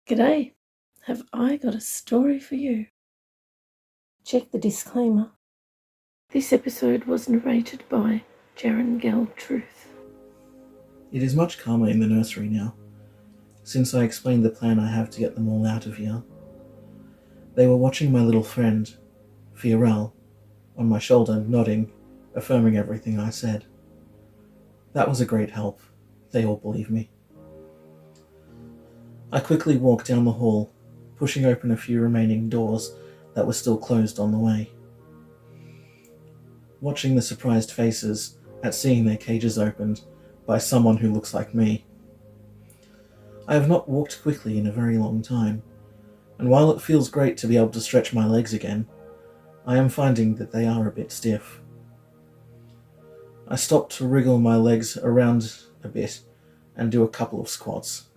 G'day, have I got a story for you? Check the disclaimer. This episode was narrated by Jaron Gal Truth. It is much calmer in the nursery now, since I explained the plan I have to get them all out of here. They were watching my little friend, Fiorel, on my shoulder, nodding, affirming everything I said. That was a great help. They all believe me. I quickly walked down the hall, pushing open a few remaining doors that were still closed on the way. Watching the surprised faces at seeing their cages opened by someone who looks like me. I have not walked quickly in a very long time, and while it feels great to be able to stretch my legs again, I am finding that they are a bit stiff. I stop to wriggle my legs around a bit and do a couple of squats.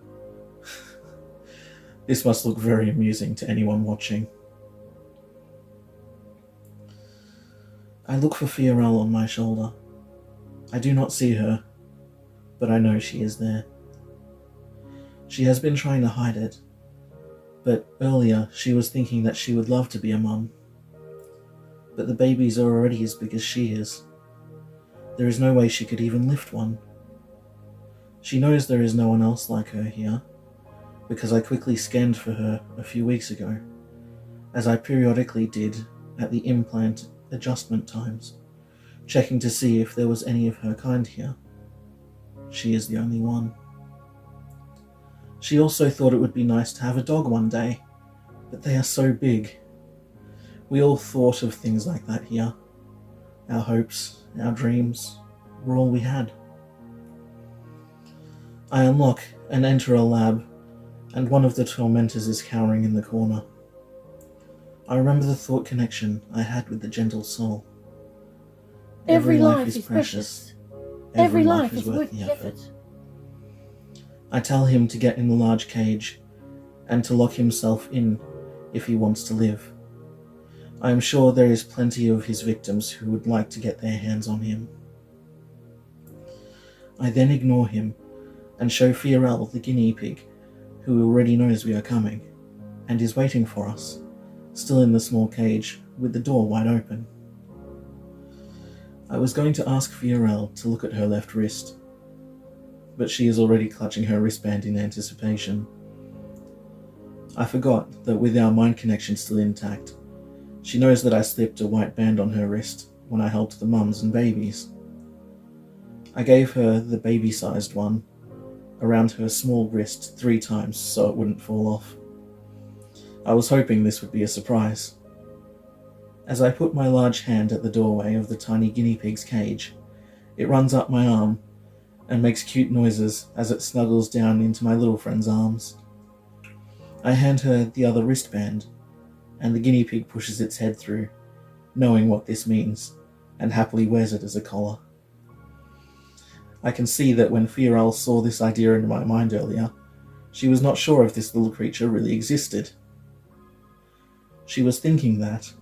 This must look very amusing to anyone watching. I look for Fiorel on my shoulder. I do not see her, but I know she is there. She has been trying to hide it, but earlier she was thinking that she would love to be a mum. But the babies are already as big as she is. There is no way she could even lift one. She knows there is no one else like her here, because I quickly scanned for her a few weeks ago, as I periodically did at the implant adjustment times, checking to see if there was any of her kind here. She is the only one. She also thought it would be nice to have a dog one day, but they are so big. We all thought of things like that here. Our hopes, our dreams, were all we had. I unlock and enter a lab, and one of the tormentors is cowering in the corner. I remember the thought connection I had with the gentle soul. Every life is precious. Every life is worth the effort. I tell him to get in the large cage and to lock himself in if he wants to live. I am sure there is plenty of his victims who would like to get their hands on him. I then ignore him and show Fiorel the guinea pig, who already knows we are coming and is waiting for us, still in the small cage with the door wide open. I was going to ask Fiorel to look at her left wrist, but she is already clutching her wristband in anticipation. I forgot that with our mind connection still intact, she knows that I slipped a white band on her wrist when I helped the mums and babies. I gave her the baby-sized one around her small wrist 3 times so it wouldn't fall off. I was hoping this would be a surprise. As I put my large hand at the doorway of the tiny guinea pig's cage, it runs up my arm and makes cute noises as it snuggles down into my little friend's arms. I hand her the other wristband, and the guinea pig pushes its head through, knowing what this means, and happily wears it as a collar. I can see that when Fiorel saw this idea in my mind earlier, she was not sure if this little creature really existed. She was thinking that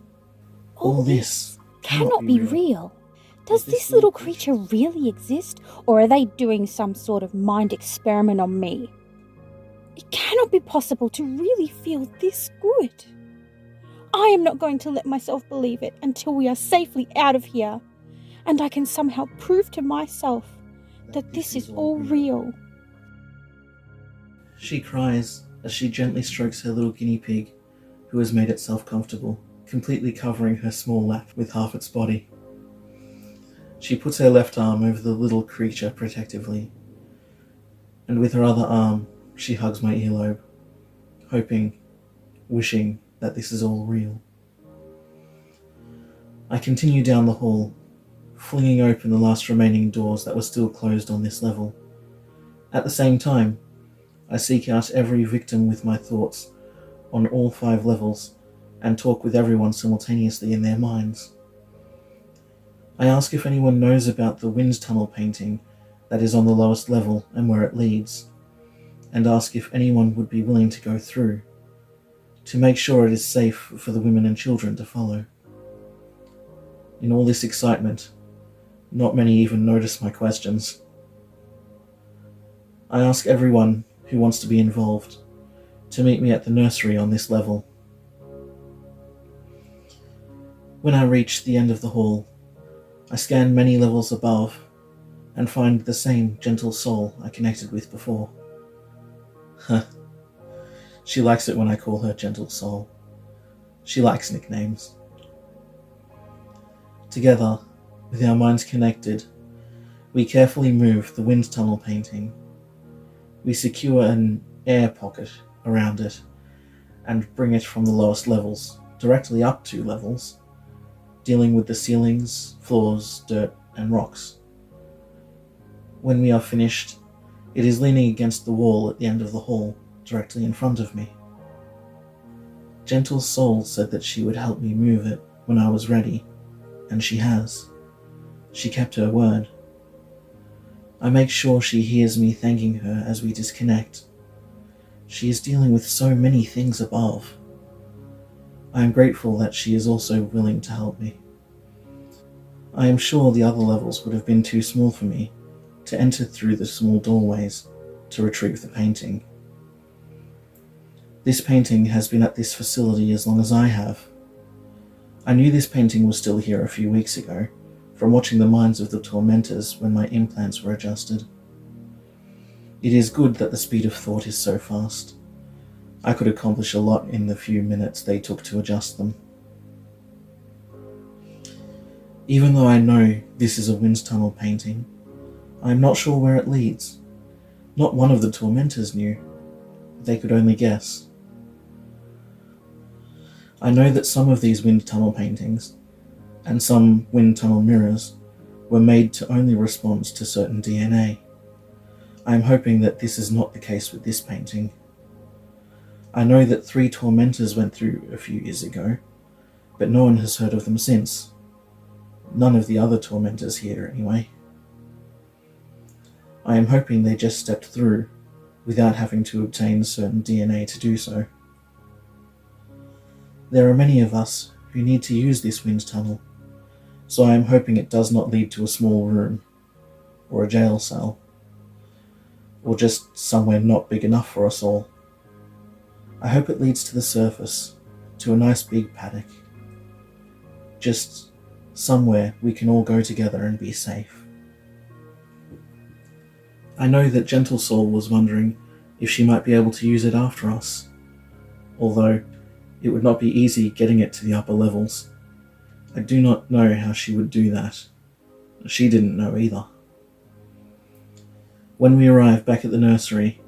all this cannot be real. Does this little creature really exist, or are they doing some sort of mind experiment on me? It cannot be possible to really feel this good. I am not going to let myself believe it until we are safely out of here, and I can somehow prove to myself that this is all real. She cries as she gently strokes her little guinea pig, who has made itself comfortable, completely covering her small lap with half its body. She puts her left arm over the little creature protectively, and with her other arm, she hugs my earlobe, hoping, wishing that this is all real. I continue down the hall, flinging open the last remaining doors that were still closed on this level. At the same time, I seek out every victim with my thoughts on all 5 levels and talk with everyone simultaneously in their minds. I ask if anyone knows about the wind tunnel painting that is on the lowest level and where it leads, and ask if anyone would be willing to go through, to make sure it is safe for the women and children to follow. In all this excitement, not many even notice my questions. I ask everyone who wants to be involved, to meet me at the nursery on this level. When I reach the end of the hall, I scan many levels above and find the same gentle soul I connected with before. She likes it when I call her gentle soul. She likes nicknames. Together, with our minds connected, we carefully move the wind tunnel painting. We secure an air pocket around it and bring it from the lowest levels directly up 2 levels, dealing with the ceilings, floors, dirt, and rocks. When we are finished, it is leaning against the wall at the end of the hall, directly in front of me. Gentle Soul said that she would help me move it when I was ready, and she has. She kept her word. I make sure she hears me thanking her as we disconnect. She is dealing with so many things above. I am grateful that she is also willing to help me. I am sure the other levels would have been too small for me to enter through the small doorways to retrieve the painting. This painting has been at this facility as long as I have. I knew this painting was still here a few weeks ago, from watching the minds of the tormentors when my implants were adjusted. It is good that the speed of thought is so fast. I could accomplish a lot in the few minutes they took to adjust them. Even though I know this is a wind tunnel painting, I am not sure where it leads. Not one of the tormentors knew. They could only guess. I know that some of these wind tunnel paintings, and some wind tunnel mirrors, were made to only respond to certain DNA. I am hoping that this is not the case with this painting. I know that 3 tormentors went through a few years ago, but no one has heard of them since. None of the other tormentors here, anyway. I am hoping they just stepped through, without having to obtain certain DNA to do so. There are many of us who need to use this wind tunnel, so I am hoping it does not lead to a small room, or a jail cell, or just somewhere not big enough for us all. I hope it leads to the surface, to a nice big paddock. Just somewhere we can all go together and be safe. I know that Gentle Soul was wondering if she might be able to use it after us, although it would not be easy getting it to the upper levels. I do not know how she would do that. She didn't know either. When we arrive back at the nursery,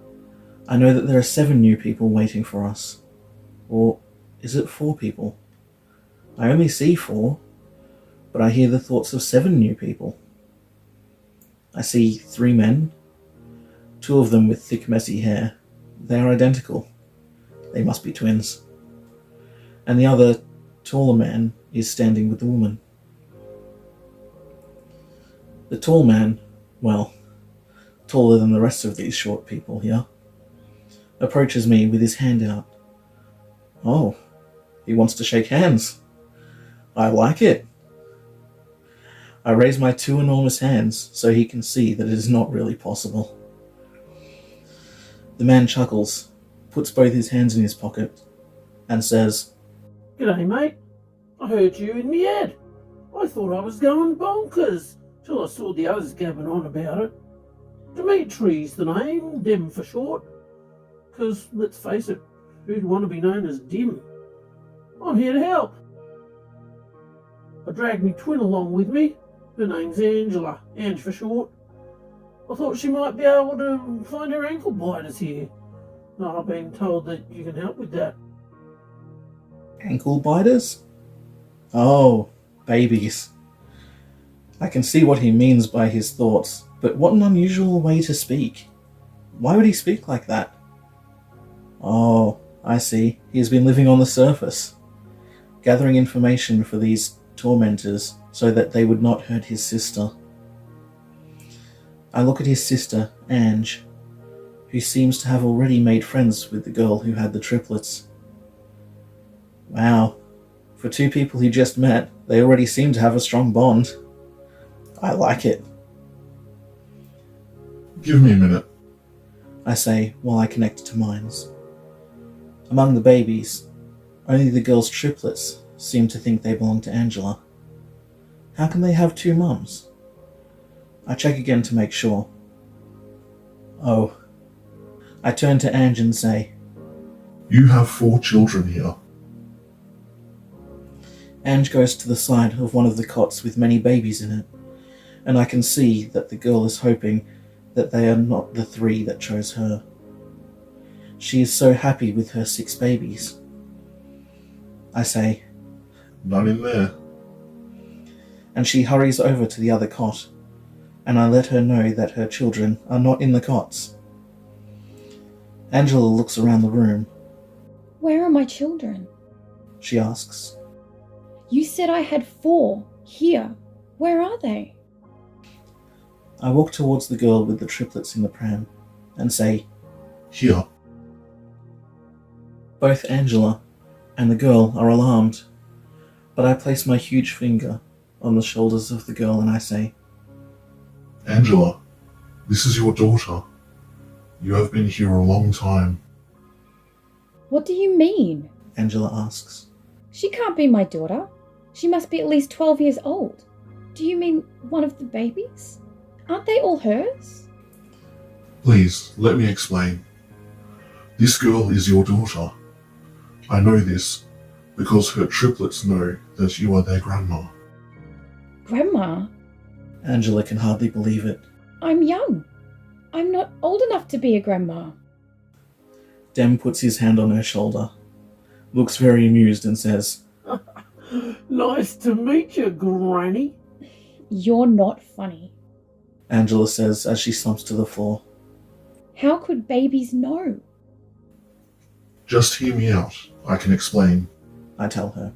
I know that there are 7 new people waiting for us. Or is it 4 people? I only see 4, but I hear the thoughts of 7 new people. I see 3 men, 2 of them with thick messy hair. They are identical. They must be twins. And the other, taller man is standing with the woman. The tall man, well, taller than the rest of these short people here, approaches me with his hand out. Oh, he wants to shake hands. I like it. I raise my 2 enormous hands so he can see that it is not really possible. The man chuckles, puts both his hands in his pocket, and says, "G'day, mate. I heard you in me head. I thought I was going bonkers till I saw the others gabbing on about it. Dimitri's the name, Dim for short. 'Cause, let's face it, who'd want to be known as Dim? I'm here to help. I dragged me twin along with me. Her name's Angela, Ange for short. I thought she might be able to find her ankle biters here. I've been told that you can help with that." Ankle biters? Oh, babies. I can see what he means by his thoughts, but what an unusual way to speak. Why would he speak like that? Oh, I see. He has been living on the surface, gathering information for these tormentors so that they would not hurt his sister. I look at his sister, Ange, who seems to have already made friends with the girl who had the triplets. Wow, for 2 people who just met, they already seem to have a strong bond. I like it. Give me a minute. I say while I connect to minds. Among the babies, only the girl's triplets seem to think they belong to Angela. How can they have two mums? I check again to make sure. Oh. I turn to Ange and say, You have 4 children here. Ange goes to the side of one of the cots with many babies in it, and I can see that the girl is hoping that they are not the 3 that chose her. She is so happy with her 6 babies. I say, None in there. and she hurries over to the other cot, and I let her know that her children are not in the cots. Angela looks around the room. Where are my children? She asks. You said I had 4 here. Where are they? I walk towards the girl with the triplets in the pram and say, Here. Both Angela and the girl are alarmed, but I place my huge finger on the shoulders of the girl and I say, Angela, this is your daughter. You have been here a long time. What do you mean? Angela asks. She can't be my daughter. She must be at least 12 years old. Do you mean one of the babies? Aren't they all hers? Please, let me explain. This girl is your daughter. I know this because her triplets know that you are their grandma. Grandma? Angela can hardly believe it. I'm young. I'm not old enough to be a grandma. Dem puts his hand on her shoulder, looks very amused and says, Nice to meet you, Granny. You're not funny. Angela says as she slumps to the floor. How could babies know? Just hear me out. I can explain. I tell her.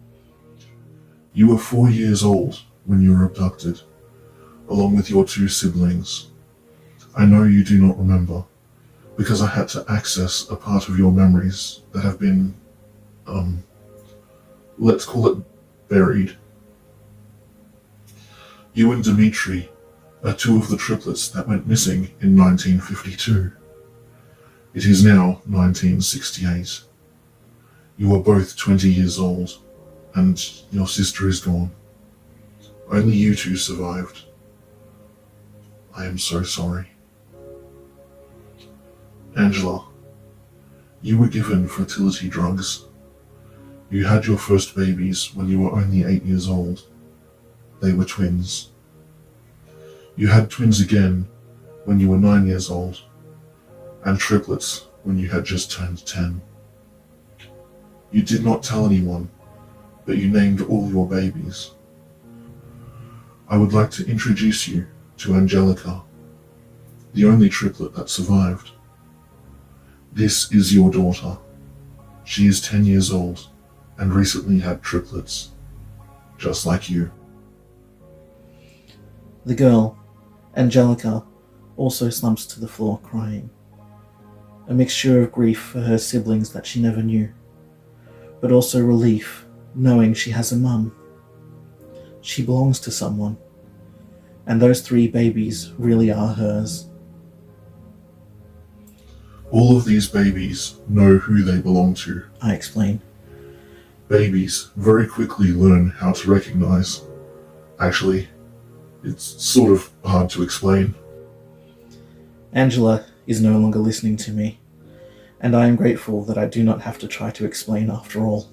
You were 4 years old when you were abducted, along with your 2 siblings. I know you do not remember, because I had to access a part of your memories that have been, let's call it buried. You and Dimitri are 2 of the triplets that went missing in 1952. It is now 1968. You are both 20 years old, and your sister is gone. Only you 2 survived. I am so sorry. Angela, you were given fertility drugs. You had your first babies when you were only 8 years old. They were twins. You had twins again when you were 9 years old, and triplets when you had just turned 10. You did not tell anyone, but you named all your babies. I would like to introduce you to Angelica, the only triplet that survived. This is your daughter. She is 10 years old and recently had triplets, just like you. The girl, Angelica, also slumps to the floor crying. A mixture of grief for her siblings that she never knew, but also relief knowing she has a mum. She belongs to someone, and those 3 babies really are hers. All of these babies know who they belong to. I explain. Babies very quickly learn how to recognize. Actually, it's sort of hard to explain. Angela is no longer listening to me, and I am grateful that I do not have to try to explain after all.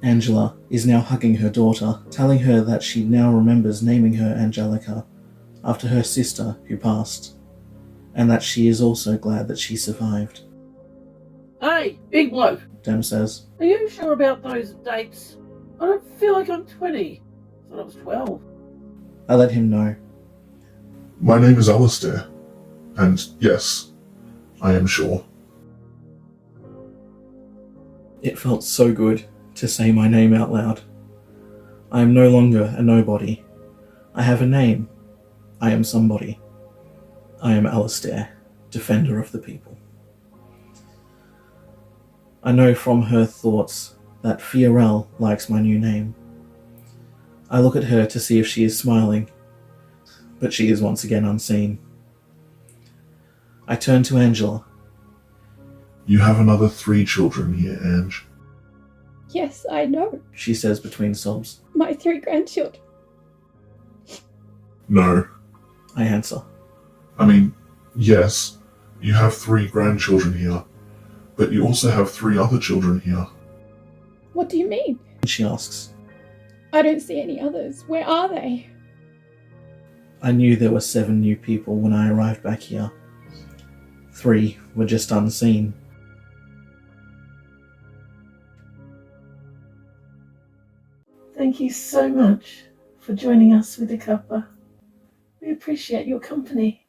Angela is now hugging her daughter, telling her that she now remembers naming her Angelica after her sister who passed, and that she is also glad that she survived. Hey, big bloke. Dem says, Are you sure about those dates? I don't feel like I'm 20. I thought I was 12. I let him know. My name is Alistair, and yes, I am sure. It felt so good to say my name out loud. I am no longer a nobody. I have a name. I am somebody. I am Alistair, defender of the people. I know from her thoughts that Fiorel likes my new name. I look at her to see if she is smiling, but she is once again unseen. I turn to Angela. You have another 3 children here, Ange. Yes, I know. she says between sobs. My 3 grandchildren. No. I answer. I mean, yes, you have 3 grandchildren here, but you also have 3 other children here. What do you mean? She asks. I don't see any others. Where are they? I knew there were 7 new people when I arrived back here. 3 were just unseen. Thank you so much for joining us with the cuppa. We appreciate your company.